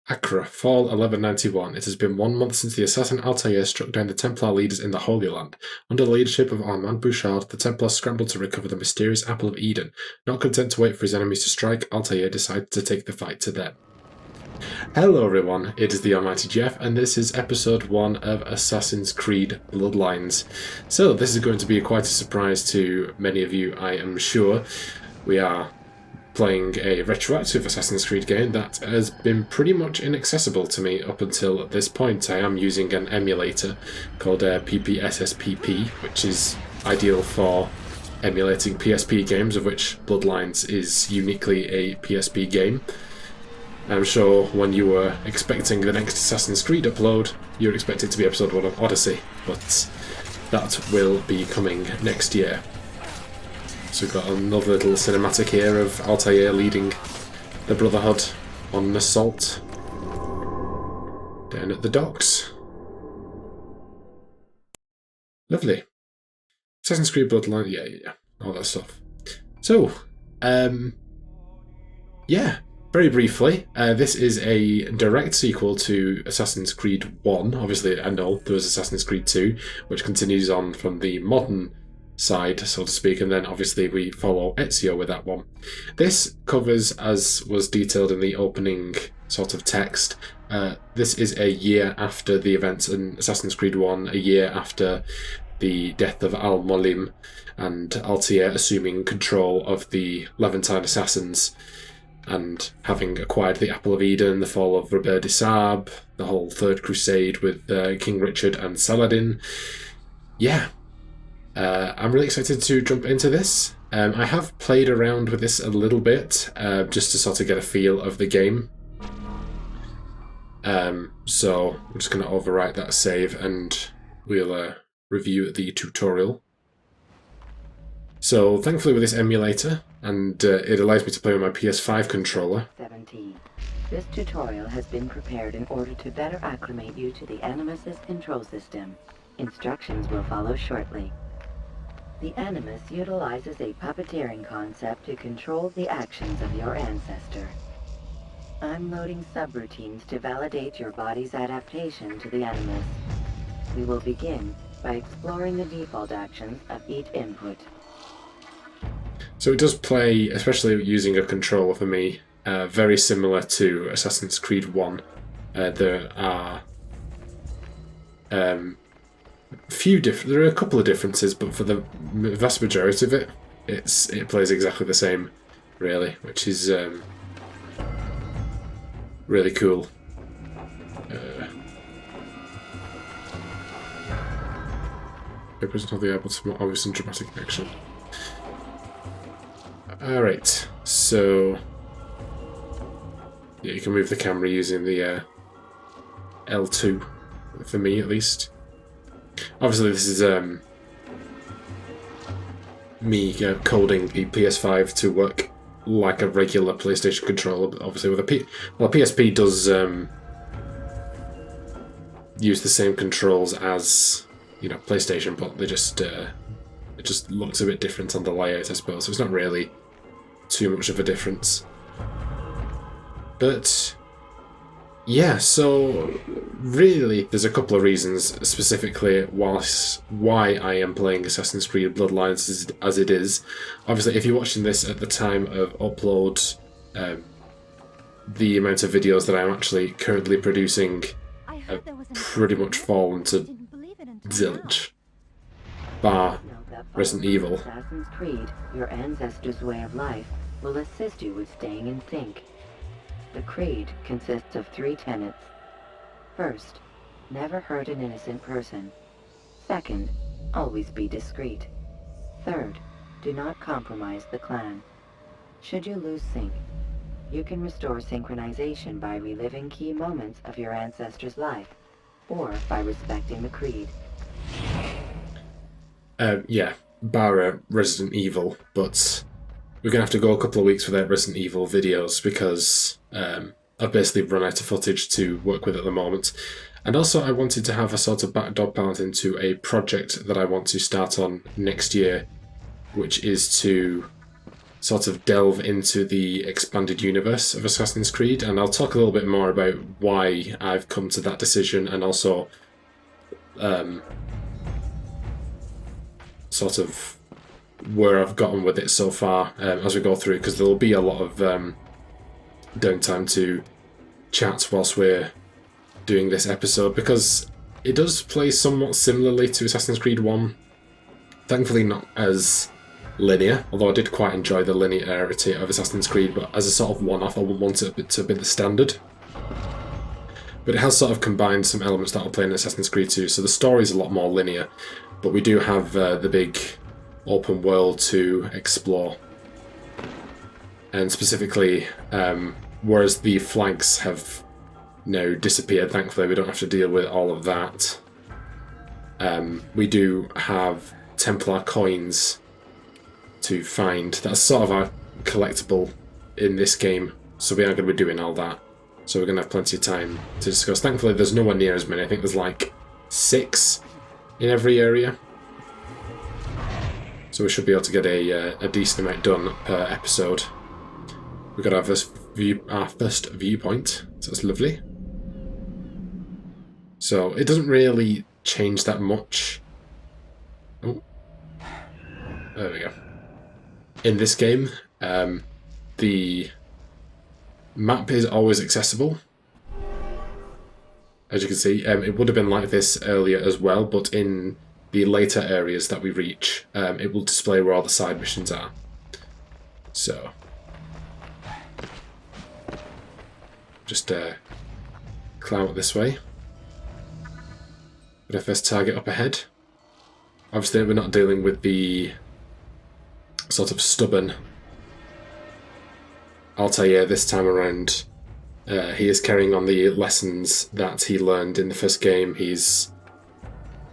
Acre, fall 1191. It has been 1 month since the assassin ALTAIR struck down the Templar leaders in the Holy Land. Under the leadership of Armand Bouchart, the Templars scrambled to recover the mysterious Apple of Eden. Not content to wait for his enemies to strike, ALTAIR decided to take the fight to them. Hello everyone, it is the Almighty Jeff, and this is episode 1 of Assassin's Creed Bloodlines. So this is going to be quite a surprise to many of you, I am sure. We are playing a retroactive Assassin's Creed game that has been pretty much inaccessible to me up until this point. I am using an emulator called PPSSPP, which is ideal for emulating PSP games, of which Bloodlines is uniquely a PSP game. I'm sure when you were expecting the next Assassin's Creed upload, you were expecting it to be episode 1 of Odyssey, but that will be coming next year. So we've got another little cinematic here of ALTAIR leading the Brotherhood on an assault down at the docks. Lovely. Assassin's Creed Bloodline, yeah, all that stuff. So, yeah, very briefly, this is a direct sequel to Assassin's Creed 1. Obviously, I know there was Assassin's Creed 2, which continues on from the modern side, so to speak, and then obviously we follow Ezio with that one. This covers, as was detailed in the opening sort of text, this is a year after the events in Assassin's Creed 1, a year after the death of Al-Mualim, and ALTAIR assuming control of the Levantine assassins, and having acquired the Apple of Eden, the fall of Robert de Saab, the whole Third Crusade with King Richard and Saladin. Yeah. I'm really excited to jump into this. I have played around with this a little bit, just to sort of get a feel of the game. So I'm just going to overwrite that save and we'll review the tutorial. So thankfully with this emulator, and it allows me to play with my PS5 controller. 17. This tutorial has been prepared in order to better acclimate you to the Animus's control system. Instructions will follow shortly. The Animus utilizes a puppeteering concept to control the actions of your ancestor. I'm loading subroutines to validate your body's adaptation to the Animus. We will begin by exploring the default actions of each input. So it does play, especially using a controller for me, very similar to Assassin's Creed 1. There are there are a couple of differences, but for the vast majority of it, it plays exactly the same, really, which is really cool. It wasn't all the able to more obvious and dramatic action. Alright, so yeah, you can move the camera using the L2, for me at least. Obviously this is me coding the PS5 to work like a regular PlayStation controller, but obviously with a PSP does use the same controls as, you know, PlayStation, but they just it just looks a bit different on the layout, I suppose. So it's not really too much of a difference. But yeah, so really there's a couple of reasons specifically why I am playing Assassin's Creed Bloodlines as it is. Obviously, if you're watching this at the time of upload, the amount of videos that I'm actually currently producing have pretty much fallen to zilch, bar Resident Evil. Assassin's Creed, your ancestors' way of life, will assist you with staying in sync. The creed consists of 3 tenets. First, never hurt an innocent person. Second, always be discreet. Third, do not compromise the clan. Should you lose sync, you can restore synchronization by reliving key moments of your ancestor's life, or by respecting the creed. Yeah, bar Resident Evil, but we're going to have to go a couple of weeks without Resident Evil videos because I've basically run out of footage to work with at the moment. And also I wanted to have a sort of backdoor path into a project that I want to start on next year, which is to sort of delve into the expanded universe of Assassin's Creed, and I'll talk a little bit more about why I've come to that decision, and also sort of where I've gotten with it so far as we go through, because there will be a lot of downtime to chat whilst we're doing this episode, because it does play somewhat similarly to Assassin's Creed 1. Thankfully not as linear, although I did quite enjoy the linearity of Assassin's Creed, but as a sort of one-off I wouldn't want it to be the standard. But it has sort of combined some elements that I'll play in Assassin's Creed 2, so the story is a lot more linear, but we do have the big open world to explore. And specifically, whereas the flags have now disappeared, thankfully we don't have to deal with all of that. We do have Templar coins to find. That's sort of our collectible in this game, so we are going to be doing all that. So we're going to have plenty of time to discuss. Thankfully there's nowhere near as many. I think there's like 6 in every area. So we should be able to get a decent amount done per episode. We've got our first viewpoint, so that's lovely. So it doesn't really change that much. Oh, there we go. In this game, the map is always accessible. As you can see, it would have been like this earlier as well, but in the later areas that we reach, it will display where all the side missions are. So, just climb up this way. Got our first target up ahead. Obviously we're not dealing with the sort of stubborn ALTAIR this time around. He is carrying on the lessons that he learned in the first game. He's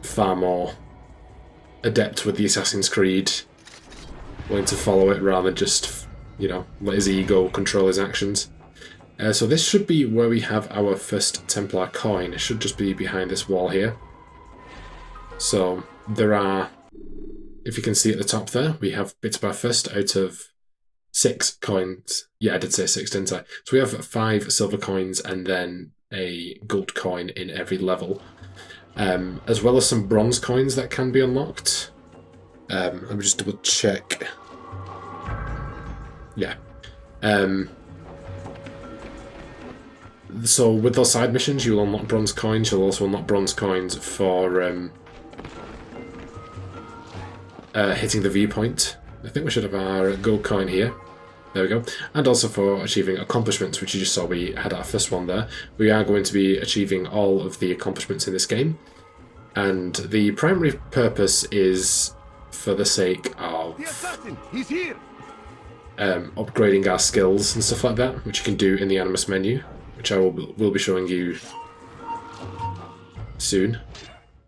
far more adept with the Assassin's Creed, willing to follow it rather than just, you know, let his ego control his actions. So this should be where we have our first Templar coin. It should just be behind this wall here. So there are, if you can see at the top there, we have bits of our first out of 6 coins. Yeah, I did say 6, didn't I? So we have 5 silver coins and then a gold coin in every level. As well as some bronze coins that can be unlocked. Let me just double check. Yeah. So with those side missions, you'll unlock bronze coins. You'll also unlock bronze coins for hitting the viewpoint. I think we should have our gold coin here. There we go. And also for achieving accomplishments, which you just saw we had our first one there. We are going to be achieving all of the accomplishments in this game. And the primary purpose is for the sake of He's here. upgrading our skills and stuff like that, which you can do in the Animus menu, which I will be showing you soon.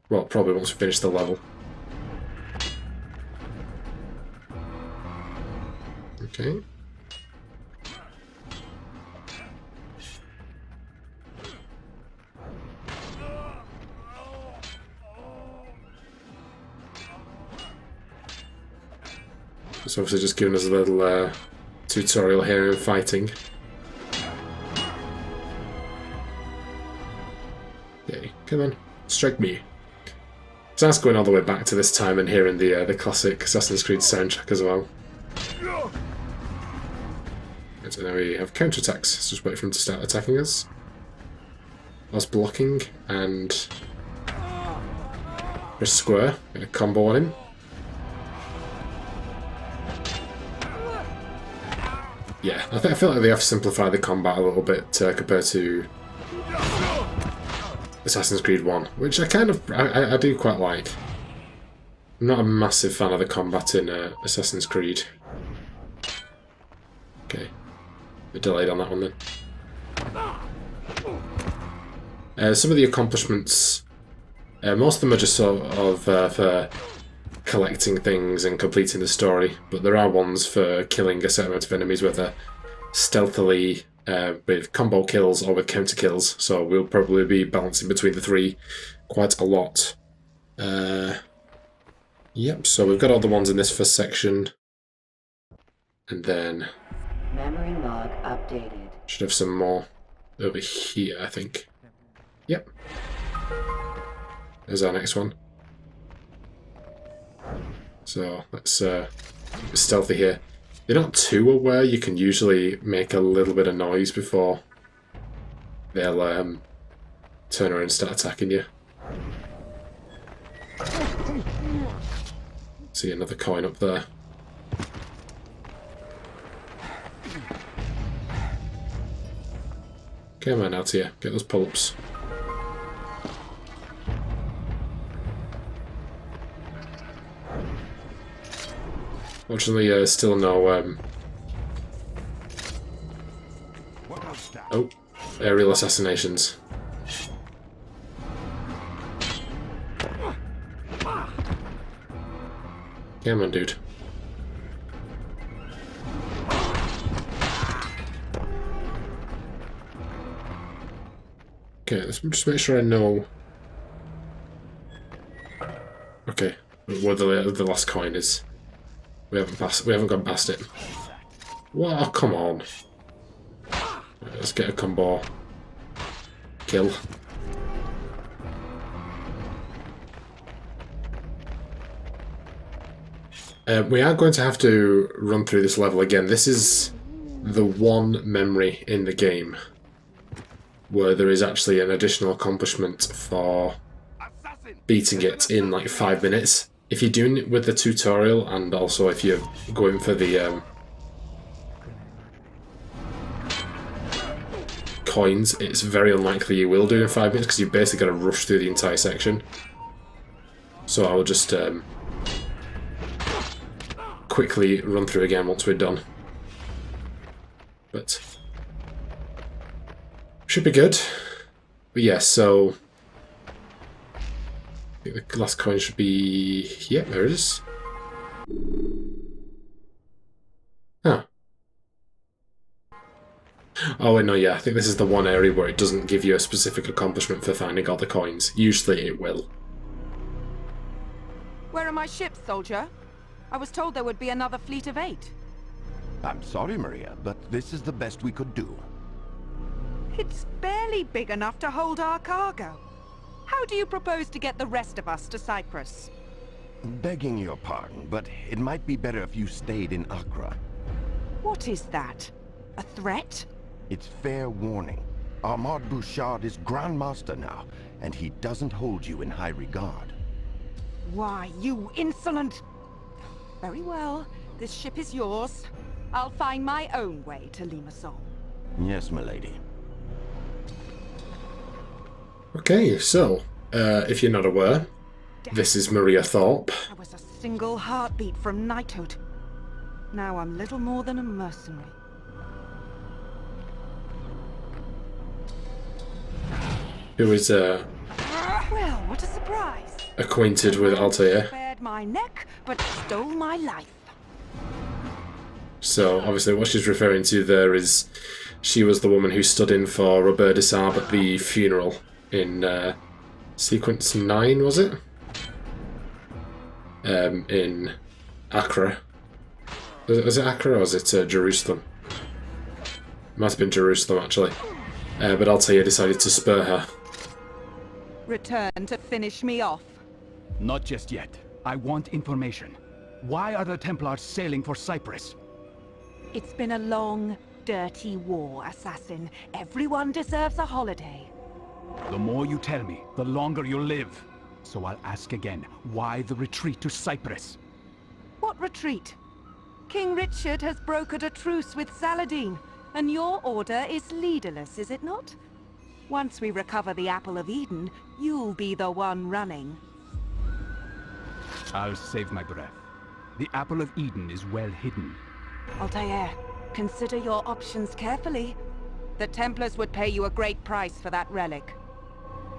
Well, probably once we finish the level. Okay. It's obviously just giving us a little tutorial here in fighting. Okay, come on, strike me. So that's going all the way back to this time and hearing the classic Assassin's Creed soundtrack as well. So now we have counterattacks. Let's just wait for him to start attacking us. Whilst blocking and press square, get a combo on him. Yeah, I feel like they have simplified the combat a little bit compared to Assassin's Creed 1, which I do quite like. I'm not a massive fan of the combat in Assassin's Creed. Okay, a bit delayed on that one then. Some of the accomplishments, most of them are just sort of for collecting things and completing the story, but there are ones for killing a certain amount of enemies, whether stealthily with combo kills or with counter kills, so we'll probably be balancing between the 3 quite a lot. Yep, so we've got all the ones in this first section. And then Memory log updated. should have some more over here, I think. Yep. There's our next one. So let's be stealthy here. They're not too aware. You can usually make a little bit of noise before they'll turn around and start attacking you. See another coin up there. Come on, out here. Get those pull-ups. Fortunately, still no aerial assassinations. Come on, dude. Okay, let's just make sure I know. Okay, where the last coin is. We haven't gone past it. Whoa, come on. Right, let's get a combo kill. We are going to have to run through this level again. This is the one memory in the game where there is actually an additional accomplishment for beating it in like 5 minutes. If you're doing it with the tutorial, and also if you're going for the coins, it's very unlikely you will do it in 5 minutes because you basically got to rush through the entire section. So I will just quickly run through again once we're done. But should be good. But yeah, so I think the last coin should be... yeah, there it is. Huh. Oh, wait, no, yeah, I think this is the one area where it doesn't give you a specific accomplishment for finding all the coins. Usually it will. Where are my ships, soldier? I was told there would be another fleet of 8. I'm sorry, Maria, but this is the best we could do. It's barely big enough to hold our cargo. How do you propose to get the rest of us to Cyprus? Begging your pardon, but it might be better if you stayed in Acre. What is that? A threat? It's fair warning. Armand Bouchart is Grandmaster now, and he doesn't hold you in high regard. Why, you insolent... Very well. This ship is yours. I'll find my own way to Limassol. Yes, milady. Okay, so, if you're not aware, this is Maria Thorpe. I was a single heartbeat from knighthood. Now I'm little more than a mercenary. Who is Well, what a surprise. acquainted with ALTAIR. Spared my neck, but stole my life. So, obviously, what she's referring to there is she was the woman who stood in for Robert de Sarb at the funeral in sequence 9, was it? In Acre. Was it Acre or was it Jerusalem? It might have been Jerusalem, actually. But ALTAIR decided to spare her. Return to finish me off. Not just yet. I want information. Why are the Templars sailing for Cyprus? It's been a long, dirty war, assassin. Everyone deserves a holiday. The more you tell me, the longer you'll live. So I'll ask again, why the retreat to Cyprus? What retreat? King Richard has brokered a truce with Saladin, and your order is leaderless, is it not? Once we recover the Apple of Eden, you'll be the one running. I'll save my breath. The Apple of Eden is well hidden. ALTAIR, consider your options carefully. The Templars would pay you a great price for that relic.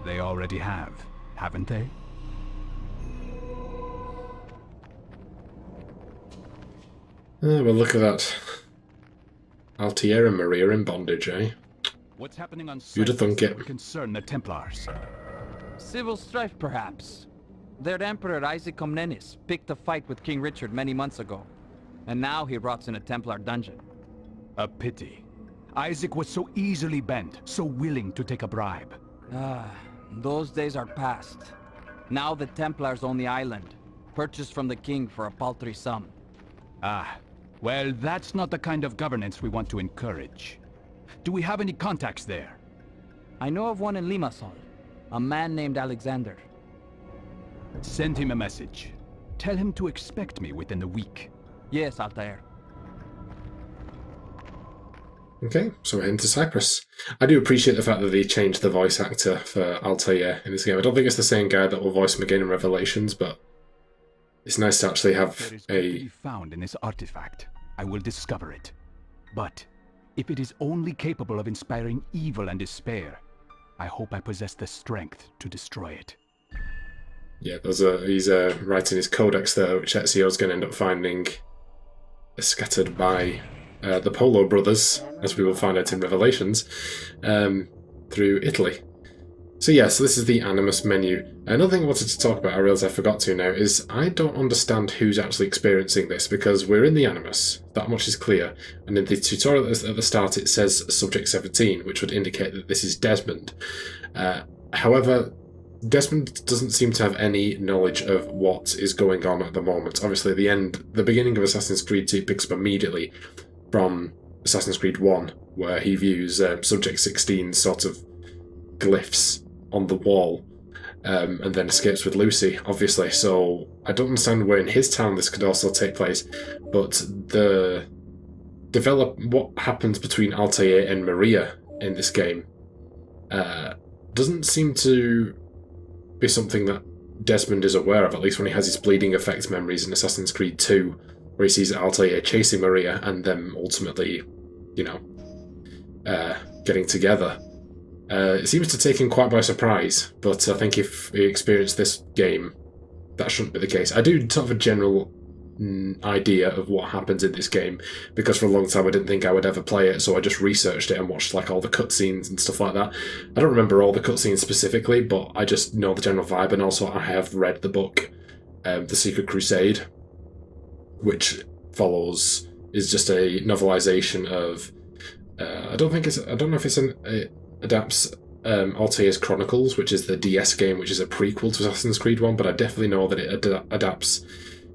They already have, haven't they? Well, look at that. ALTAIR and Maria in bondage, eh? What's happening on You'd have Cyprus thunk it. would concern the Templars. Civil strife, perhaps. Their Emperor Isaac Comnenus picked a fight with King Richard many months ago. And now he rots in a Templar dungeon. A pity. Isaac was so easily bent, so willing to take a bribe. Ah, those days are past. Now the Templars own the island, purchased from the king for a paltry sum. Ah, well, that's not the kind of governance we want to encourage. Do we have any contacts there? I know of one in Limassol, a man named Alexander. Send him a message. Tell him to expect me within a week. Yes, Altair. Okay, so we're heading to Cyprus. I do appreciate the fact that they changed the voice actor for Altair in this game. I don't think it's the same guy that will voice him again in Revelations, but it's nice to actually have There is good to be found in this artifact. I will discover it. But if it is only capable of inspiring evil and despair, I hope I possess the strength to destroy it. Yeah, he's writing his codex there, which Ezio's going to end up finding scattered by the Polo brothers, as we will find out in Revelations, through Italy. So yeah, so this is the Animus menu. Another thing I wanted to talk about, I realise I forgot to now, is I don't understand who's actually experiencing this, because we're in the Animus, that much is clear, and in the tutorial at the start it says Subject 17, which would indicate that this is Desmond. However, Desmond doesn't seem to have any knowledge of what is going on at the moment. Obviously, the beginning of Assassin's Creed 2 picks up immediately from Assassin's Creed 1, where he views Subject 16's sort of glyphs on the wall, and then escapes with Lucy, obviously. So I don't understand where in his town this could also take place, but what happens between Altair and Maria in this game doesn't seem to be something that Desmond is aware of, at least when he has his bleeding effect memories in Assassin's Creed 2, where he sees Altair chasing Maria and them ultimately, getting together. It seems to take him quite by surprise, but I think if he experienced this game, that shouldn't be the case. I do have a general idea of what happens in this game, because for a long time I didn't think I would ever play it, so I just researched it and watched like all the cutscenes and stuff like that. I don't remember all the cutscenes specifically, but I just know the general vibe, and also I have read the book, The Secret Crusade, which is just a novelization of I don't know if it adapts Altair's Chronicles, which is the DS game, which is a prequel to Assassin's Creed 1, but I definitely know that it adapts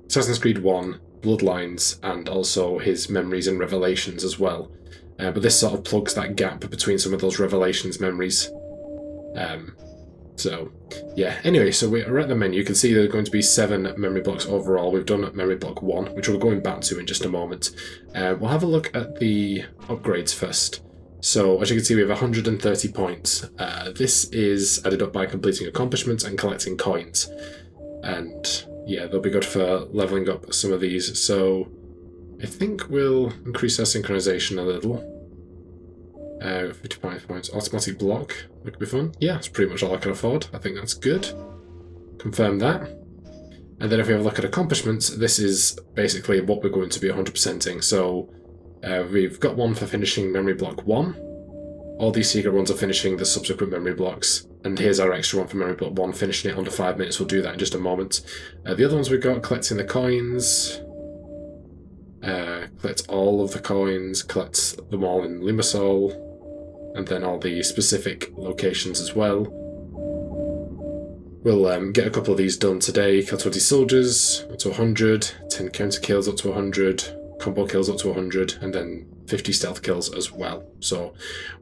Assassin's Creed 1, Bloodlines, and also his memories and Revelations as well. But this sort of plugs that gap between some of those Revelations memories. So, yeah. Anyway, so we're at the menu. You can see there are going to be 7 memory blocks overall. We've done memory block 1, which we're going back to in just a moment. We'll have a look at the upgrades first. So, as you can see, we have 130 points. This is added up by completing accomplishments and collecting coins. And yeah, they'll be good for leveling up some of these. So I think we'll increase our synchronization a little. 55 points. Automatic block. That could be fun. Yeah, that's pretty much all I can afford. I think that's good. Confirm that. And then if we have a look at accomplishments, this is basically what we're going to be 100%ing. So we've got one for finishing memory block 1. All these secret ones are finishing the subsequent memory blocks. And here's our extra one for memory block 1, finishing it under 5 minutes. We'll do that in just a moment. The other ones we've got, collecting the coins. Collect all of the coins, collect them all in Limassol, and then all the specific locations as well. We'll get a couple of these done today. Kill 20 soldiers, up to 100, 10 counter kills up to 100, combo kills up to 100, and then 50 stealth kills as well. So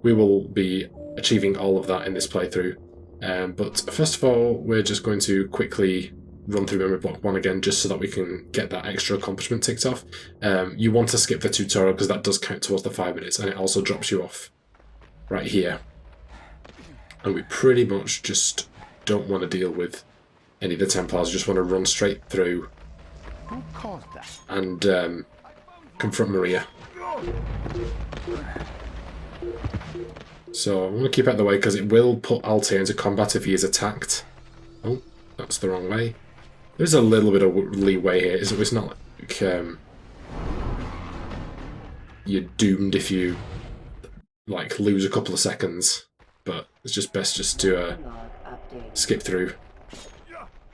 we will be achieving all of that in this playthrough. But first of all, we're just going to quickly run through memory block 1 again, just so that we can get that extra accomplishment ticked off. You want to skip the tutorial because that does count towards the 5 minutes, and it also drops you off right here. And we pretty much just don't want to deal with any of the Templars. We just want to run straight through Who caused that? and confront Maria. So I'm going to keep out of the way because it will put Altair into combat if he is attacked. Oh, that's the wrong way. There's a little bit of leeway here. It's not like you're doomed if you like lose a couple of seconds, but it's just best just to skip through.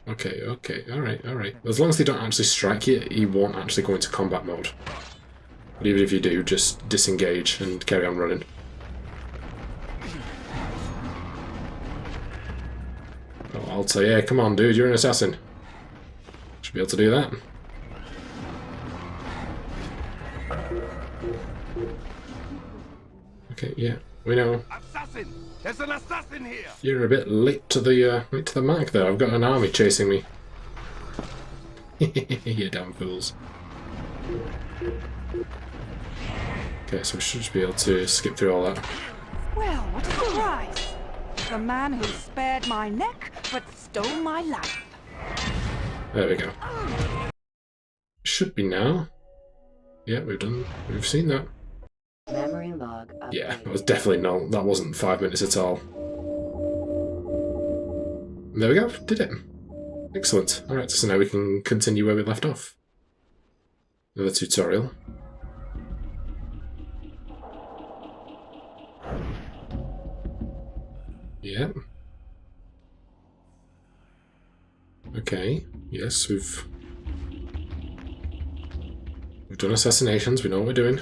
Okay, okay, alright, alright. As long as they don't actually strike you, you won't actually go into combat mode. But even if you do, just disengage and carry on running. Oh, ALTAIR, come on dude, you're an assassin. Should be able to do that. Okay, yeah, we know. Assassin! There's an assassin here! You're a bit late to the mark there. I've got an army chasing me. You damn fools. Okay, so we should just be able to skip through all that. Well, what a surprise! The man who spared my neck but stole my life. There we go. Should be now. Yeah, we've seen that. Memory log updated. Yeah, that was definitely no. That wasn't 5 minutes at all. There we go. Did it. Excellent. Alright, so now we can continue where we left off. Another tutorial. Yeah. Okay. Yes, we've done assassinations. We know what we're doing.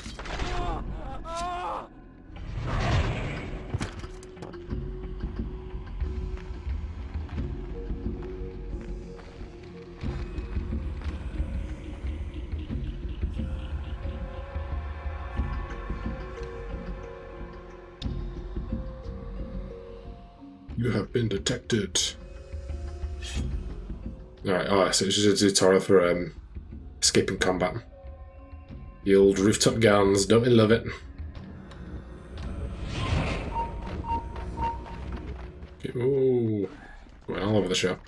You have been detected. Alright, oh, so it's just a tutorial for escaping combat. The old rooftop guns, don't we love it? Okay, ooh, going all over the shop.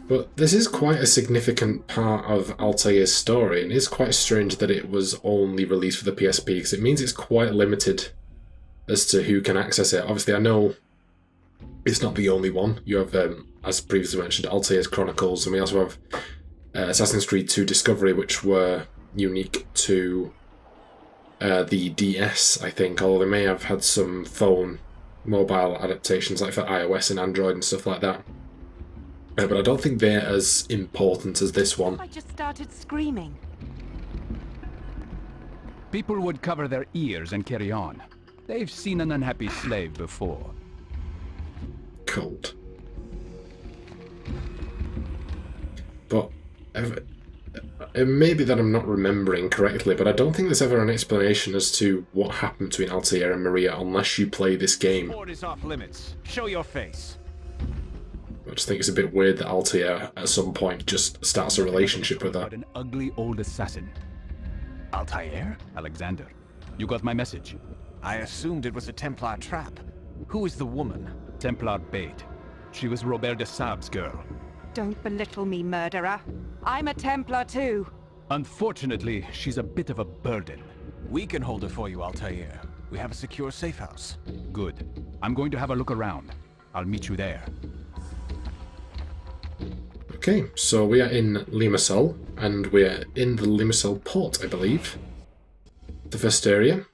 But this is quite a significant part of ALTAIR'S story, and it's quite strange that it was only released for the PSP, because it means it's quite limited as to who can access it. Obviously, I know it's not the only one. You have, as previously mentioned, ALTAIR'S Chronicles, and we also have Assassin's Creed 2 Discovery, which were unique to the DS, I think, although they may have had some phone mobile adaptations, like for iOS and Android and stuff like that. But I don't think they're as important as this one. I just started screaming. People would cover their ears and carry on. They've seen an unhappy slave before. Cold. But it may be that I'm not remembering correctly, but I don't think there's ever an explanation as to what happened between ALTAIR and Maria unless you play this game. Sport is off limits. Show your face. I just think it's a bit weird that ALTAIR at some point just starts a relationship with her. But an ugly old assassin. ALTAIR? Alexander, you got my message. I assumed it was a Templar trap. Who is the woman? Templar bait. She was Robert de Sab's girl. Don't belittle me, murderer. I'm a Templar too. Unfortunately, she's a bit of a burden. We can hold her for you, ALTAIR. We have a secure safe house. Good. I'm going to have a look around. I'll meet you there. Okay, so we are in Limassol, and we are in the Limassol port, I believe. The first area.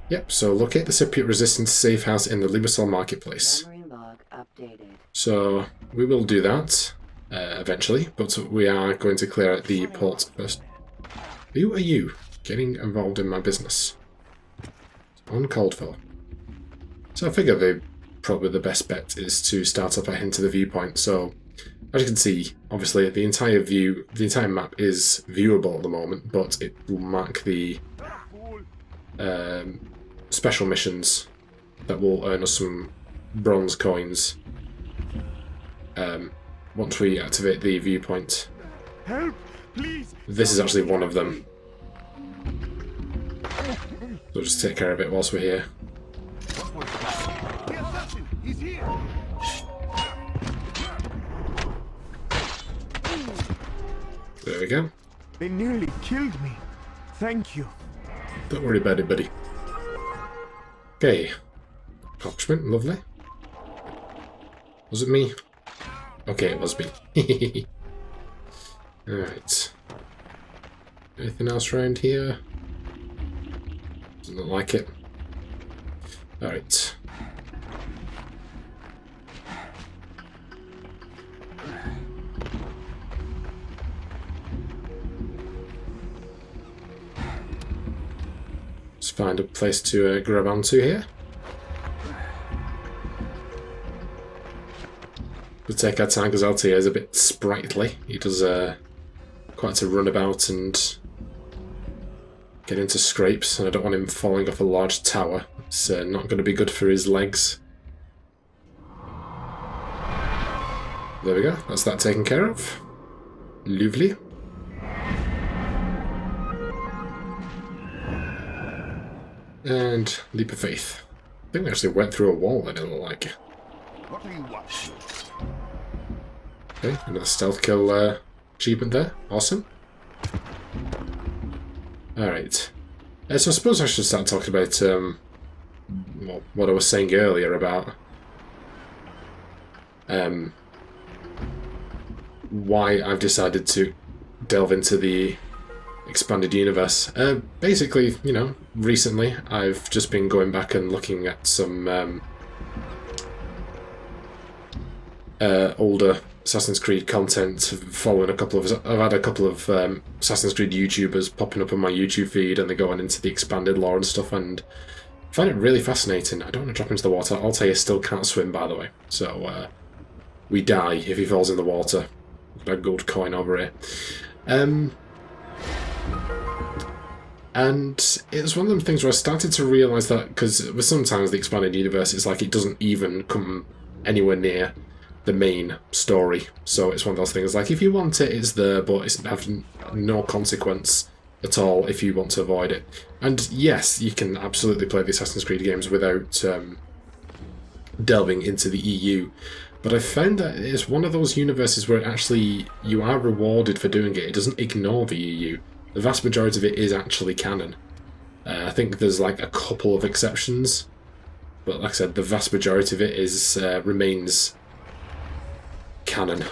Yep, so locate the Cypriot resistance safe house in the Limassol marketplace. Memory log updated. So we will do that eventually, but we are going to clear out the port first. Who are you getting involved in my business? Uncalled for. So I figure probably the best bet is to start up a hint to the viewpoint. So as you can see, obviously the entire map is viewable at the moment, but it will mark the special missions that will earn us some bronze coins once we activate the viewpoint. Help! Please! This is actually one of them. So just take care of it whilst we're here. The assassin! He's here! There we go. They nearly killed me. Thank you. Don't worry about it, buddy. Okay. Accomplishment, lovely. Was it me? Okay, it was me. Alright. Anything else around here? Doesn't look like it. Alright. find a place to grab onto here. We'll take our time because Altair is a bit sprightly. He does quite to run about and get into scrapes, and I don't want him falling off a large tower. It's not going to be good for his legs. There we go, that's that taken care of. Lovely. And leap of faith. I think we actually went through a wall, that it looked like. What are you watching? Okay, another stealth kill achievement there. Awesome. Alright. So I suppose I should start talking about well, what I was saying earlier about why I've decided to delve into the expanded universe. Basically, you know, recently I've just been going back and looking at some older Assassin's Creed content, following a couple of... I've had a couple of Assassin's Creed YouTubers popping up on my YouTube feed, and they're going into the expanded lore and stuff, and I find it really fascinating. I don't want to drop into the water. Altair still can't swim, by the way, so we die if he falls in the water. Got a gold coin over here. And it's one of them things where I started to realise that, because with sometimes the expanded universe, it's like it doesn't even come anywhere near the main story. So it's one of those things like, if you want it, it's there, but it's having no consequence at all if you want to avoid it. And yes, you can absolutely play the Assassin's Creed games without delving into the EU. But I found that it's one of those universes where actually you are rewarded for doing it. It doesn't ignore the EU. The vast majority of it is actually canon. I think there's like a couple of exceptions, but like I said, the vast majority of it is remains canon.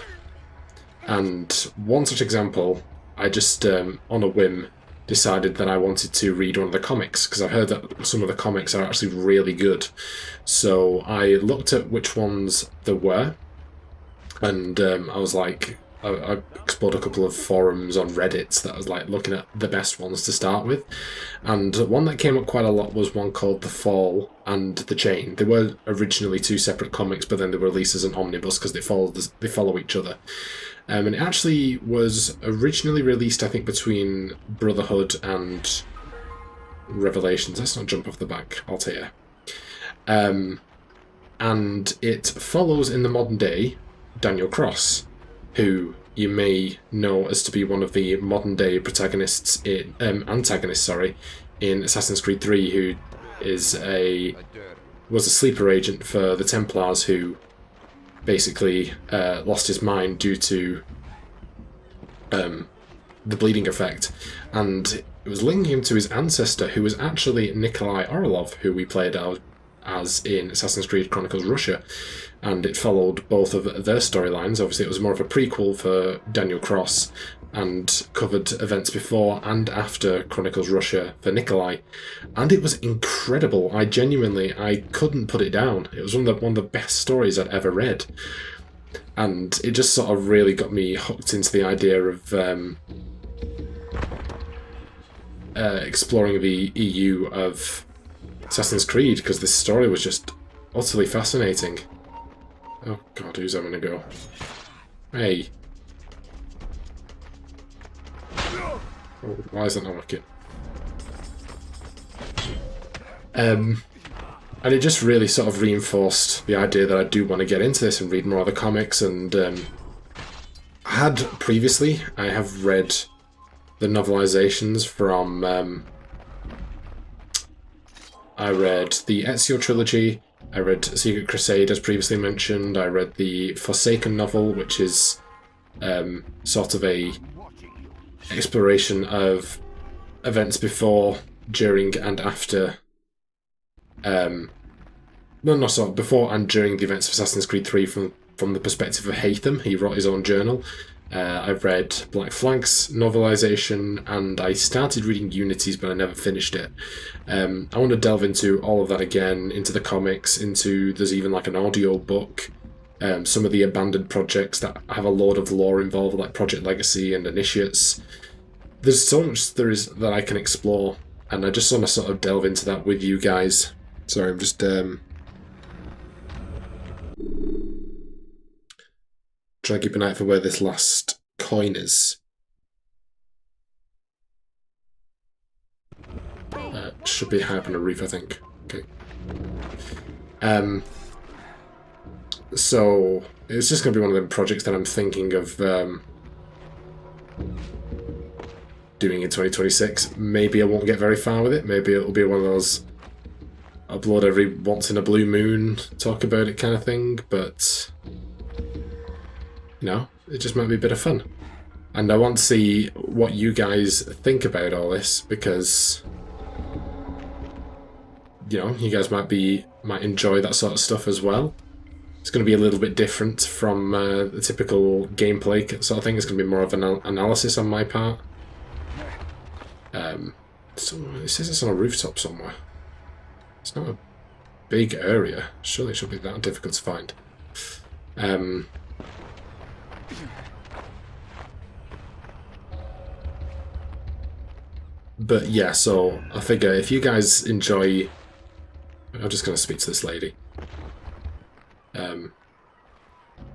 And one such example, I just on a whim decided that I wanted to read one of the comics, because I heard that some of the comics are actually really good. So I looked at which ones there were, and I was like, I explored a couple of forums on Reddit that I was like looking at the best ones to start with, and one that came up quite a lot was one called The Fall and The Chain. They were originally two separate comics, but then they were released as an omnibus because they follow each other. And it actually was originally released, I think, between Brotherhood and Revelations. Let's not jump off the back, Altair. And it follows in the modern day Daniel Cross, who you may know as to be one of the modern day protagonists in antagonists, in Assassin's Creed 3, who is was a sleeper agent for the Templars, who basically lost his mind due to the bleeding effect, and it was linking him to his ancestor, who was actually Nikolai Orlov, who we played out as in Assassin's Creed Chronicles Russia, and it followed both of their storylines. Obviously it was more of a prequel for Daniel Cross and covered events before and after Chronicles Russia for Nikolai, and it was incredible. I couldn't put it down. It was one of the best stories I'd ever read, and it just sort of really got me hooked into the idea of exploring the EU of Assassin's Creed, because this story was just utterly fascinating. Oh god, who's having a go? Hey. Oh, why is that not working? And it just really sort of reinforced the idea that I do want to get into this and read more of the comics, and I have read the novelizations from I read the Ezio trilogy, I read Secret Crusade as previously mentioned, I read the Forsaken novel, which is sort of a exploration of events before, during and after before and during the events of Assassin's Creed 3 from the perspective of Haytham. He wrote his own journal. I've read Black Flag's novelization, and I started reading Unity's, but I never finished it. I want to delve into all of that again, into the comics, there's even like an audio book, some of the abandoned projects that have a load of lore involved, like Project Legacy and Initiates. There's so much that I can explore, And I just want to sort of delve into that with you guys. Sorry, I'm just trying to keep an eye out for where this last coin is. Should be high up on a roof, I think. Okay. So it's just going to be one of them projects that I'm thinking of doing in 2026. Maybe I won't get very far with it. Maybe it'll be one of those upload every once in a blue moon, talk about it kind of thing. But you know, it just might be a bit of fun. And I want to see what you guys think about all this, because you know, you guys might enjoy that sort of stuff as well. It's going to be a little bit different from the typical gameplay sort of thing. It's going to be more of an analysis on my part. So it says it's on a rooftop somewhere. It's not a big area. Surely it should be that difficult to find. But yeah, so I figure if you guys enjoy... I'm just going to speak to this lady.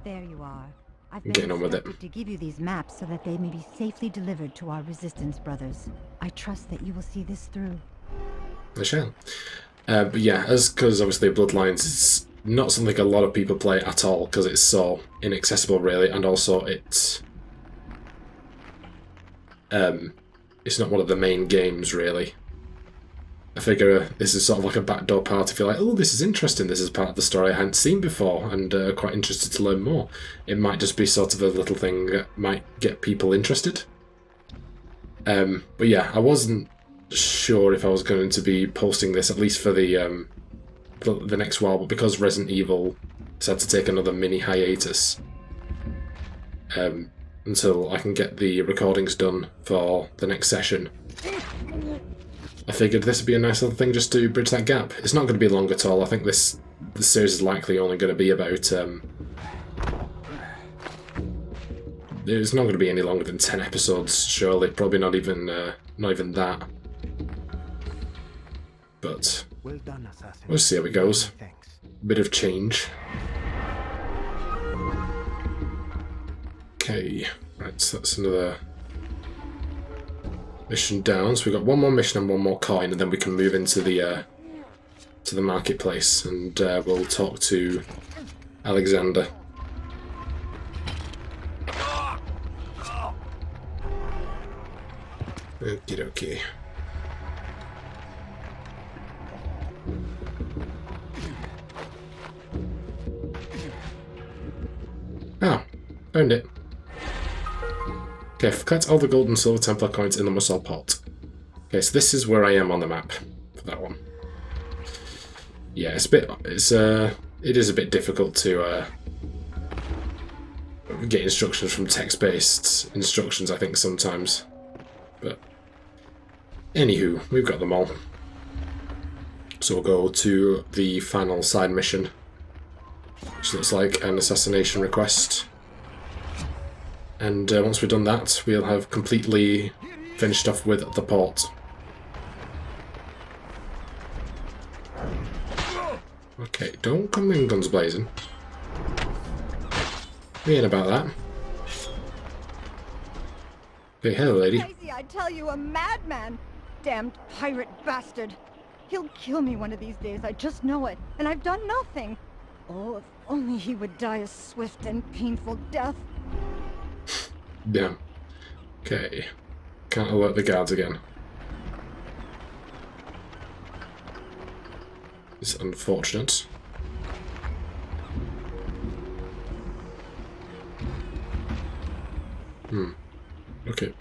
There you are. I've I'm been getting on with it. instructed to give you these maps so that they may be safely delivered to our resistance brothers. I trust that you will see this through. I shall. But yeah, because obviously Bloodlines is not something a lot of people play at all, because it's so inaccessible, really, and also it's not one of the main games, really. I figure this is sort of like a backdoor part if you're like, oh, this is interesting, this is part of the story I hadn't seen before, and quite interested to learn more. It might just be sort of a little thing that might get people interested. But yeah, I wasn't sure if I was going to be posting this, at least for the next while, but because Resident Evil decided to take another mini hiatus until I can get the recordings done for the next session, I figured this would be a nice little thing just to bridge that gap. It's not going to be long at all. I think the series is likely only going to be about... it's not going to be any longer than 10 episodes, surely. Probably not even that. But Well done, assassin. we'll see how it goes. Thanks. Bit of change. Okay, right, so that's another mission down. So we've got one more mission and one more coin, and then we can move into the marketplace, and we'll talk to Alexander. Okie dokie. Ah, found it. Okay, collect all the gold and silver Templar coins in the Limassol pot. Okay, so this is where I am on the map for that one. Yeah, it is a bit difficult to get instructions from text-based instructions, I think, sometimes. But anywho, we've got them all. So we'll go to the final side mission, which looks like an assassination request. And once we've done that, we'll have completely finished off with the port. Okay, don't come in guns blazing. We ain't about that. Okay, hello, lady. Crazy, I tell you, a madman! Damned pirate bastard! He'll kill me one of these days, I just know it. And I've done nothing. Oh, if only he would die a swift and painful death. Yeah. Okay. Can't alert the guards again. It's unfortunate. Okay.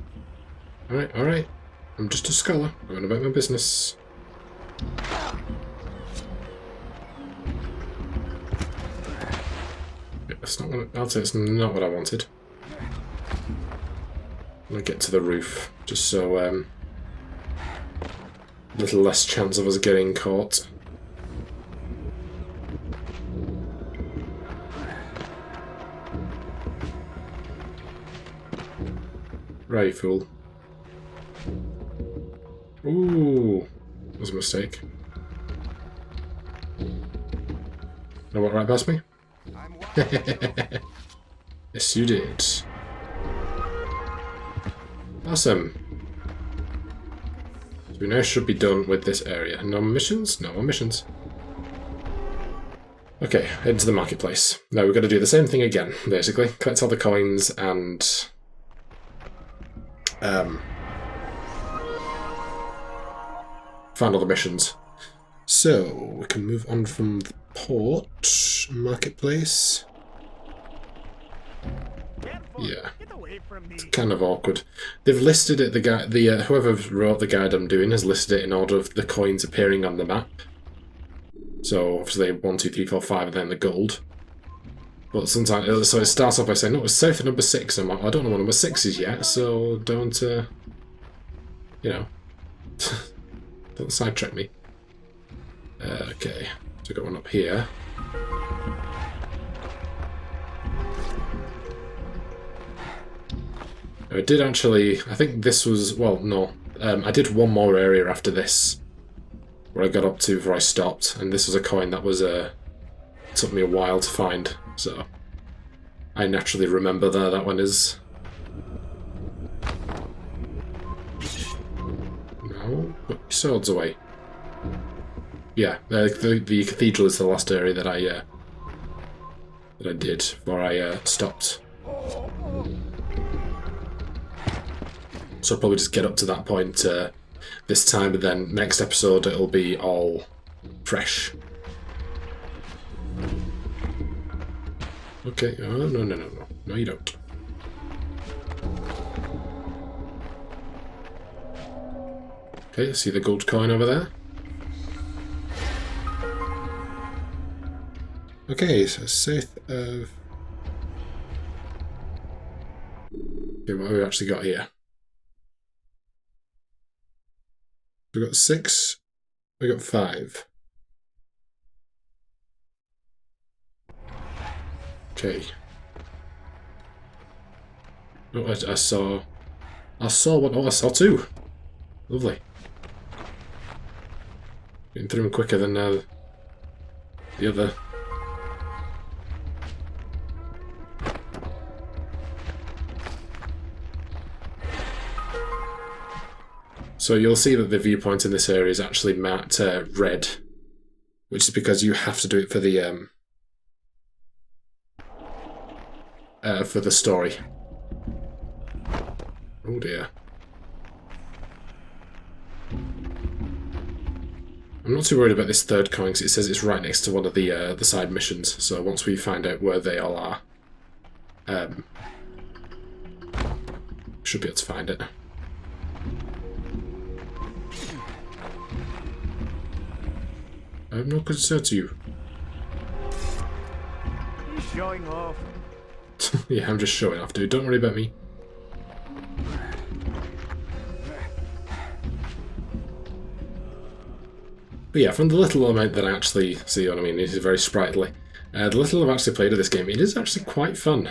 Alright, alright. I'm just a scholar. Going about my business. That's not what I'll say it's not what I wanted. I'm gonna get to the roof, just so a little less chance of us getting caught. Right, fool. Ooh, that was a mistake. No one right past me? Yes, you did. Awesome. So we now should be done with this area. No missions? No more missions. Okay, head to the marketplace. Now we've got to do the same thing again, basically. Collect all the coins and... find all the missions. So, we can move on from the port, marketplace. Yeah, it's kind of awkward. They've listed it, whoever wrote the guide I'm doing has listed it in order of the coins appearing on the map. So, obviously 1, 2, 3, 4, 5 and then the gold. But sometimes, so it starts off by saying, no, it's south of number 6. I'm like, I don't know what number 6 is yet, so don't, you know, don't sidetrack me. Okay, so we've got one up here. I did actually, I think this was, well, no. I did one more area after this, where I got up to before I stopped, and this was a coin that was, took me a while to find, so I naturally remember that one is. No, put your swords away. Yeah, the cathedral is the last area that I did before I stopped. So I'll probably just get up to that point this time, but then next episode it'll be all fresh. Okay, oh, no. No, you don't. Okay, see the gold coin over there? Okay, so south of... Okay, what have we actually got here? We got 6, we got 5. Okay. Oh, I saw one. Oh, I saw 2. Lovely. Getting through them quicker than the other. So you'll see that the viewpoint in this area is actually marked red, which is because you have to do it for the story. Oh dear. I'm not too worried about this third coin because it says it's right next to one of the side missions. So once we find out where they all are, should be able to find it. I have no concern to you. He's showing off. Yeah, I'm just showing off, dude. Don't worry about me. But yeah, from the little amount that I actually see, what I mean, it is very sprightly. The little I've actually played of this game, it is actually quite fun.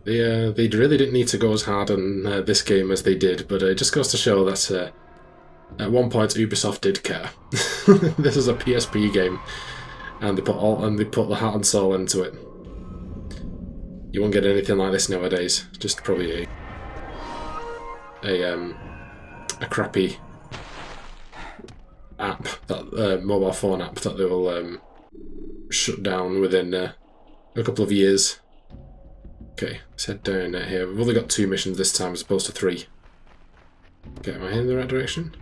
They really didn't need to go as hard on this game as they did, but it just goes to show that at one point Ubisoft did care. This is a PSP game, and they put the heart and soul into it. You won't get anything like this nowadays. Just probably a crappy app, that mobile phone app that they will shut down within a couple of years. Okay, let's head down here. We've only got 2 missions this time as opposed to 3. Okay, am I in the right direction?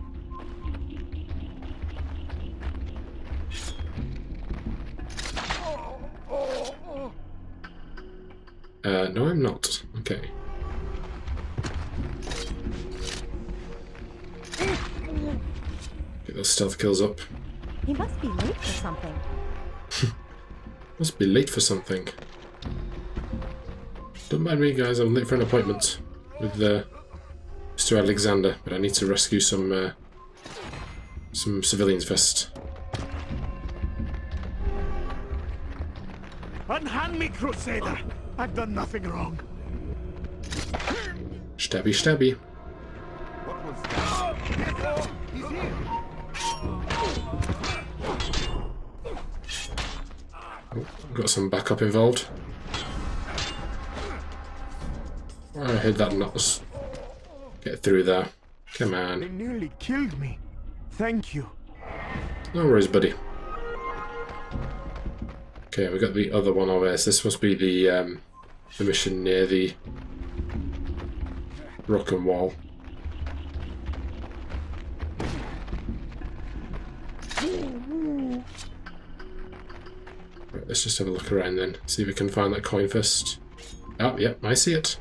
No, I'm not. Okay. Get those stealth kills up. He must be late for something. Must be late for something. Don't mind me, guys. I'm late for an appointment with Mr. Alexander, but I need to rescue some civilians first. Unhand me, Crusader! I've done nothing wrong. Stabby, stabby. What was that? Oh, got some backup involved. I heard that not get through there. Come They on. nearly killed me. Thank you. No worries, buddy. Okay, we got the other one over there. So this must be the mission near the rock and wall. Right, let's just have a look around then. See if we can find that coin first. Oh, yep, I see it.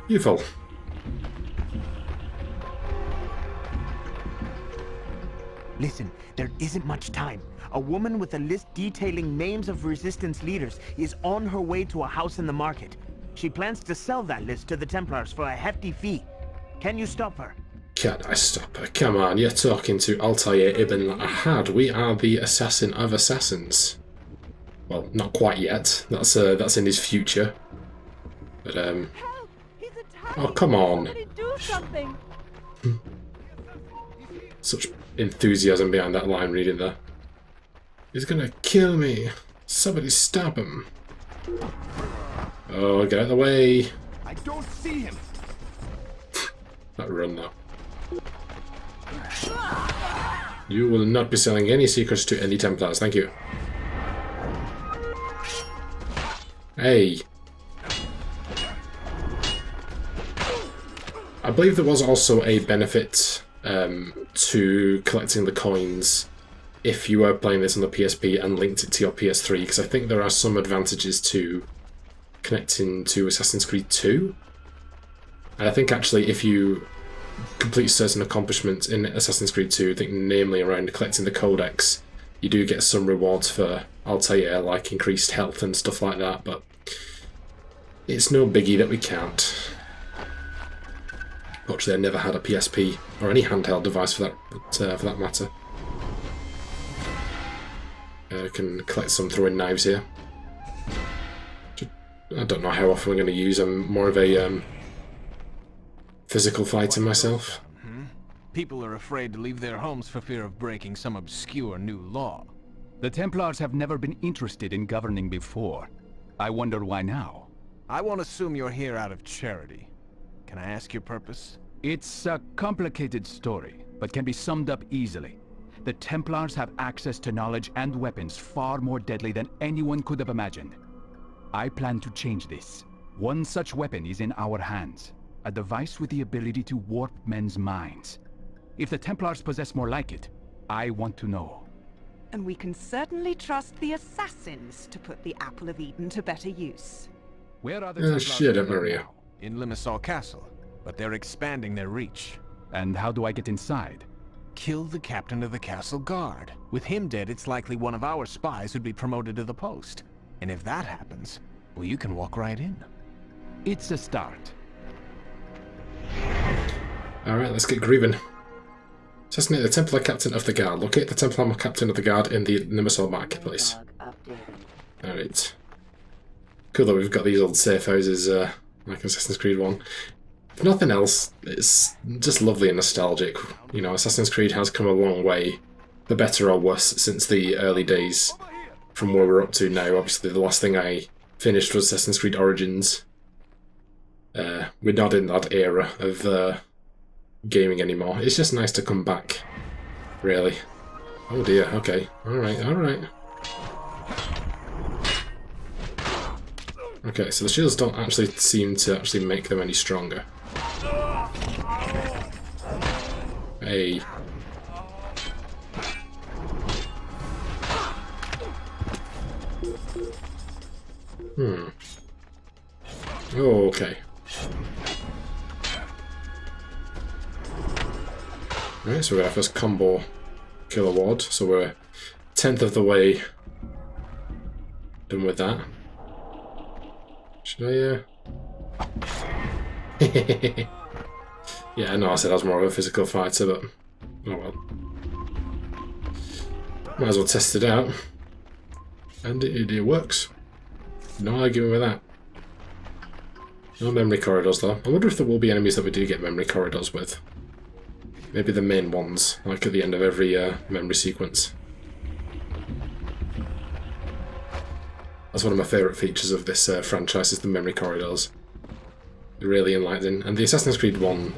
Beautiful. Listen, there isn't much time. A woman with a list detailing names of resistance leaders is on her way to a house in the market. She plans to sell that list to the Templars for a hefty fee. Can you stop her? Can I stop her? Come on, you're talking to ALTAIR ibn Ahad. We are the assassin of assassins. Well, not quite yet. That's in his future. But Help! He's attacking! oh come on! Somebody do something! Such enthusiasm behind that line reading there. He's gonna kill me. Somebody stop him. Oh, get out of the way. I don't see him. That run though. You will not be selling any secrets to any Templars, thank you. Hey. I believe there was also a benefit to collecting the coins if you were playing this on the PSP and linked it to your PS3, because I think there are some advantages to connecting to Assassin's Creed 2. And I think actually if you complete certain accomplishments in Assassin's Creed 2, I think namely around collecting the codex, you do get some rewards for ALTAIR, like increased health and stuff like that, but it's no biggie that we can't. Fortunately, I never had a PSP or any handheld device for that matter. I can collect some throwing knives here. I don't know how often we're going to use. I'm more of a physical fighter myself. People are afraid to leave their homes for fear of breaking some obscure new law. The Templars have never been interested in governing before. I wonder why now. I won't assume you're here out of charity. Can I ask your purpose? It's a complicated story, but can be summed up easily. The Templars have access to knowledge and weapons far more deadly than anyone could have imagined. I plan to change this. One such weapon is in our hands. A device with the ability to warp men's minds. If the Templars possess more like it, I want to know. And we can certainly trust the assassins to put the Apple of Eden to better use. Where are the Templars Shut up, living Maria. now? In Limassol Castle, but they're expanding their reach. And how do I get inside? Kill the captain of the castle guard. With him dead, it's likely one of our spies who'd be promoted to the post. And if that happens, well, you can walk right in. It's a start. Alright, let's get grieving. Assassinate the Templar captain of the guard. Locate the Templar captain of the guard in the Limassol marketplace. Alright. Cool that we've got these old safe houses like Assassin's Creed 1. If nothing else, it's just lovely and nostalgic. You know, Assassin's Creed has come a long way, for better or worse, since the early days from where we're up to now. Obviously, the last thing I finished was Assassin's Creed Origins. We're not in that era of gaming anymore. It's just nice to come back, really. Oh dear, okay. Alright, alright. Okay, so the shields don't actually seem to actually make them any stronger. Hey. Oh, okay. Right, so we got our first combo kill award, so we're a 10th of the way done with that. Should I, yeah, I know I said I was more of a physical fighter, but oh well. Might as well test it out. And it works. No arguing with that. No memory corridors though. I wonder if there will be enemies that we do get memory corridors with. Maybe the main ones, like at the end of every memory sequence. That's one of my favourite features of this franchise, is the memory corridors. They're really enlightening. And the Assassin's Creed 1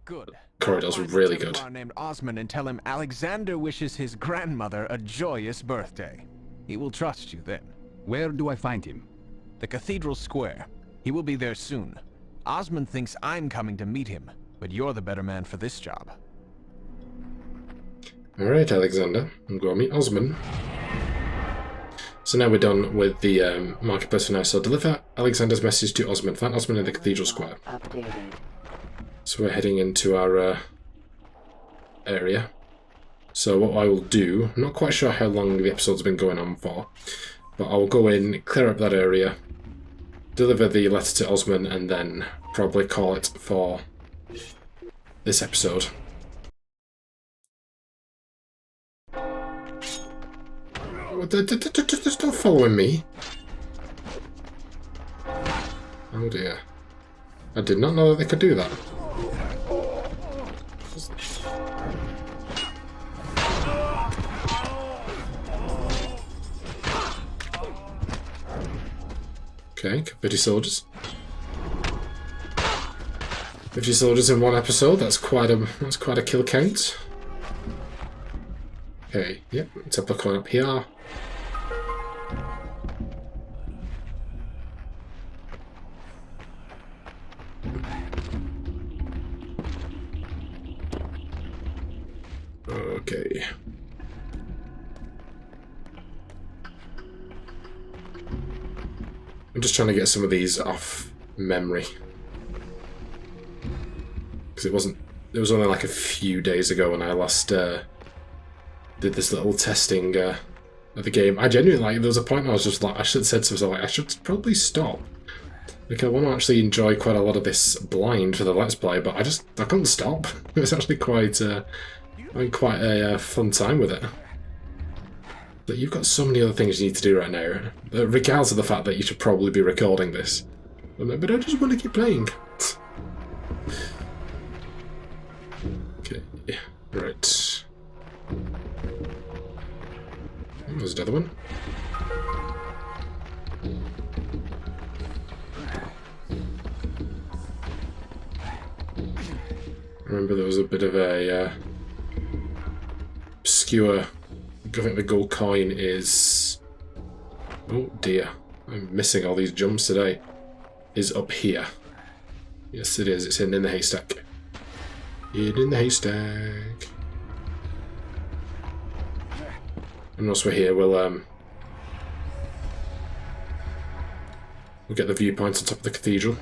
Good. corridors were really good. Templar named Osman and tell him Alexander wishes his grandmother a joyous birthday. He will trust you then. Where do I find him? The Cathedral Square. He will be there soon. Osman thinks I'm coming to meet him, but you're the better man for this job. Alright, Alexander. I'm going to meet Osman. So now we're done with the marketplace for now. So deliver Alexander's message to Osman. Find Osman in the Cathedral Square. Updated. So we're heading into our area. So what I will do, I'm not quite sure how long the episode's been going on for, but I'll go in, clear up that area, deliver the letter to Osman, and then probably call it for this episode. They're still following me. Oh dear. I did not know that they could do that. Okay, 50 soldiers. 50 soldiers in one episode. That's quite a kill count. Okay, yep. Templar coin up here. Okay. I'm just trying to get some of these off memory. Because it was only like a few days ago when I last did this little testing of the game. I genuinely, like, there was a point where I was just like, I should have said to myself, like, I should probably stop. Like, I want to actually enjoy quite a lot of this blind for the Let's Play, but I couldn't stop. It was actually quite a fun time with it. But you've got so many other things you need to do right now, regardless of the fact that you should probably be recording this. But I just want to keep playing. Okay, right. There's another one. I remember there was a bit of a obscure. I think the gold coin is. Oh dear, I'm missing all these jumps today. Is up here. Yes, it is. It's hidden in the haystack. Hidden in the haystack. And once we're here, we'll get the viewpoint on top of the cathedral.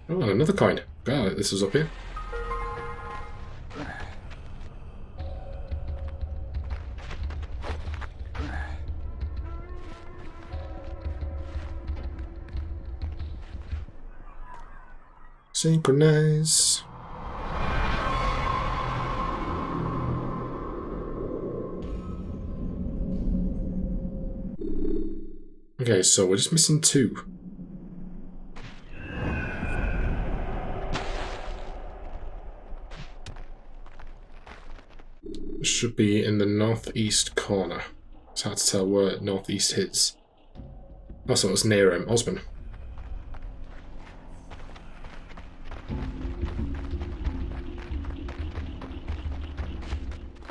Oh, and another coin. God, this was up here. Synchronize. Okay, so we're just missing 2. It should be in the northeast corner. It's hard to tell where northeast is. Also, it's near Osman.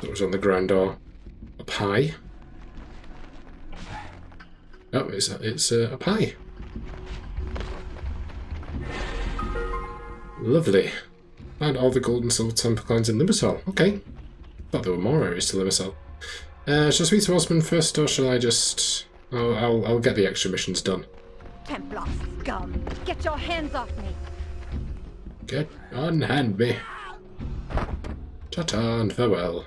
That was on the grand door up high. Oh, it's up high. Lovely. Find all the gold and silver temple coins in Limassol. Okay. Thought there were more areas to Limassol. Shall I speak to Osman first, or shall I just... Oh, I'll get the extra missions done. Templar scum! Get your hands off me! Get unhand me. Ta-ta and farewell.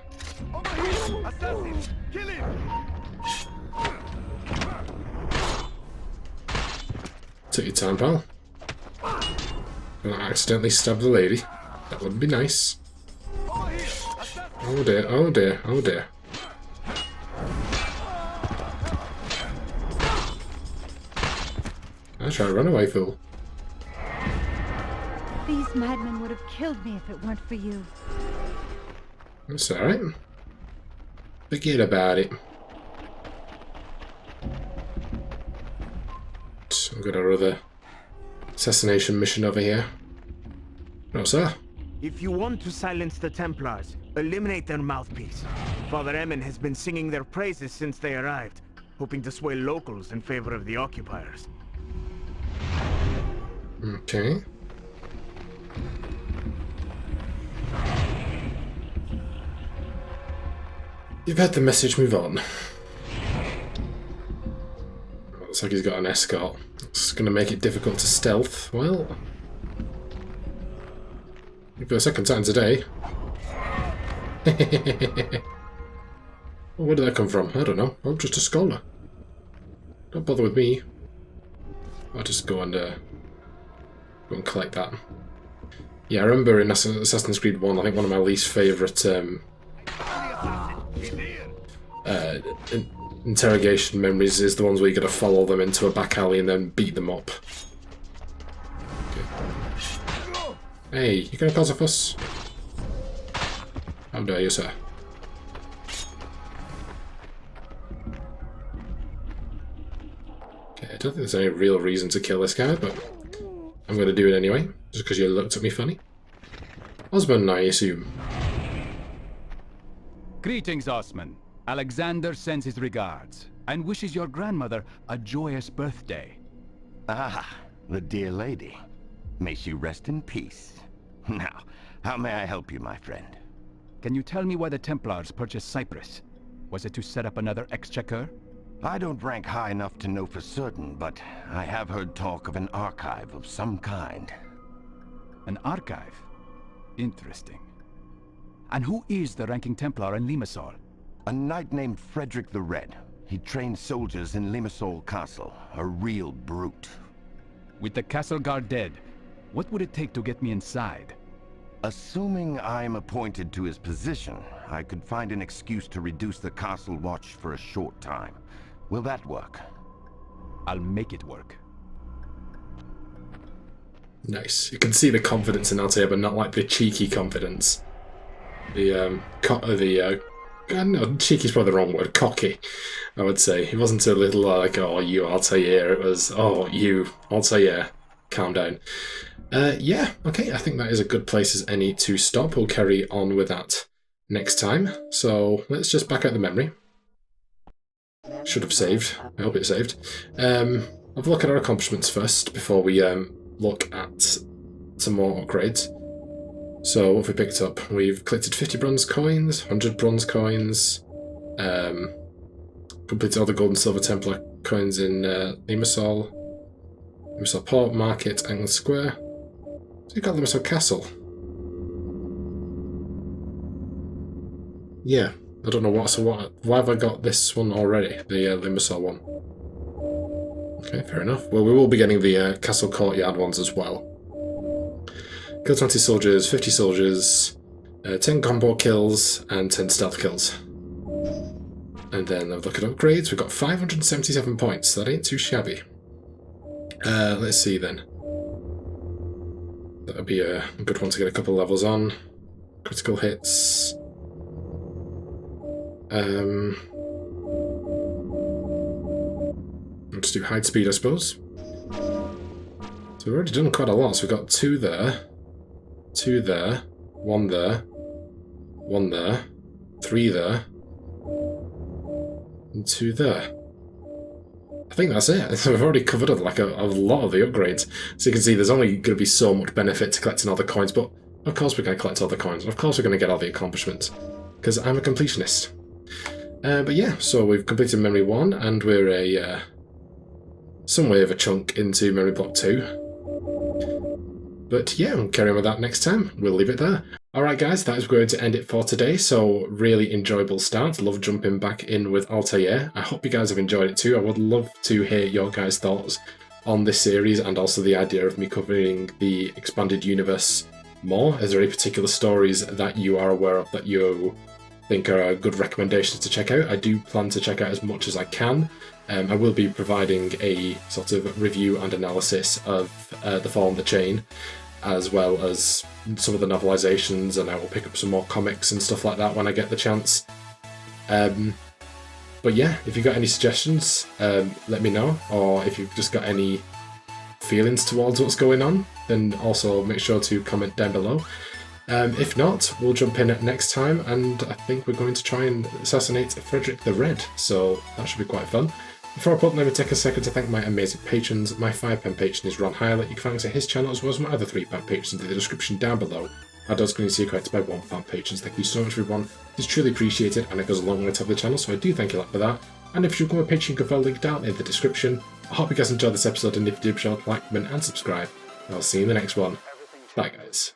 Assassin! Kill him! Take your time, pal. Gonna accidentally stab the lady. That would be nice. Oh dear, oh dear, oh dear. I try to run away, fool. These madmen would have killed me if it weren't for you. That's alright. Forget about it. So we've got our other assassination mission over here. No, sir. If you want to silence the Templars, eliminate their mouthpiece. Father Emin has been singing their praises since they arrived, hoping to sway locals in favor of the occupiers. Okay. You've had the message, move on. Looks like he's got an escort. It's going to make it difficult to stealth. Well, for the second time today. Well, where did that come from? I don't know. I'm just a scholar. Don't bother with me. I'll just go and collect that. Yeah, I remember in Assassin's Creed 1, I think one of my least favourite interrogation memories is the ones where you gotta follow them into a back alley and then beat them up. Okay. Hey, you gonna cause a fuss? How dare you, sir? Okay, I don't think there's any real reason to kill this guy, but I'm gonna do it anyway, just because you looked at me funny. Osman, I assume. Greetings, Osman. Alexander sends his regards and wishes your grandmother a joyous birthday. Ah, the dear lady. May she rest in peace. Now, how may I help you, my friend? Can you tell me why the Templars purchased Cyprus? Was it to set up another exchequer? I don't rank high enough to know for certain, but I have heard talk of an archive of some kind. An archive? Interesting. And who is the ranking Templar in Limassol? A knight named Frederick the Red. He trained soldiers in Limassol Castle. A real brute. With the castle guard dead, what would it take to get me inside? Assuming I'm appointed to his position, I could find an excuse to reduce the castle watch for a short time. Will that work? I'll make it work. Nice. You can see the confidence in Altair, but not like the cheeky confidence. No, cheeky's probably the wrong word. Cocky, I would say. It wasn't a little like, oh, you, Altair. It was, oh, you, Altair. Calm down. Yeah, okay, I think that is a good place as any to stop. We'll carry on with that next time. So let's just back out the memory. Should have saved. I hope it saved. Have a look at our accomplishments first before we look at some more upgrades. So what have we picked up? We've collected 50 bronze coins, 100 bronze coins, completed all the gold and silver Templar coins in Limassol, Limassol Port, Market, Angle Square. So you got Limassol Castle. Yeah, I don't know why have I got this one already, the Limassol one? Okay, fair enough. Well, we will be getting the Castle Courtyard ones as well. Kill 20 soldiers, 50 soldiers, 10 combo kills, and 10 stealth kills. And then I've looked at upgrades. We've got 577 points. That ain't too shabby. Let's see then. That would be a good one to get a couple levels on. Critical hits. Let's do hide speed, I suppose. So we've already done quite a lot. So we've got 2 there. 2 there, 1 there, 1 there, 3 there, and 2 there. I think that's it. So we've already covered a lot of the upgrades. So you can see there's only going to be so much benefit to collecting all the coins, but of course we're going to collect all the coins. Of course we're going to get all the accomplishments, because I'm a completionist. But yeah, so we've completed Memory 1, and we're some way of a chunk into Memory Block 2. But yeah, we'll carry on with that next time. We'll leave it there. Alright guys, that is going to end it for today. So really enjoyable start. Love jumping back in with Altair. I hope you guys have enjoyed it too. I would love to hear your guys' thoughts on this series and also the idea of me covering the expanded universe more. Is there any particular stories that you are aware of that you think are good recommendations to check out? I do plan to check out as much as I can. I will be providing a sort of review and analysis of The Fall on the Chain, as well as some of the novelizations, and I will pick up some more comics and stuff like that when I get the chance. But yeah, if you've got any suggestions, let me know, or if you've just got any feelings towards what's going on, then also make sure to comment down below. If not, we'll jump in next time, and I think we're going to try and assassinate Frederick the Red, so that should be quite fun. Before I put, let me take a second to thank my amazing patrons. My £5 patron is Ron Hylett. You can find us at his channel as well as my other £3 patrons in the description down below. Our does going to see corrected by £1 patrons. Thank you so much everyone. It's truly appreciated and it goes a long way to help the channel, so I do thank you a lot for that. And if you become a patron, you can follow the link down in the description. I hope you guys enjoyed this episode, and if you did, be sure to like, comment and subscribe. And I'll see you in the next one. Bye guys.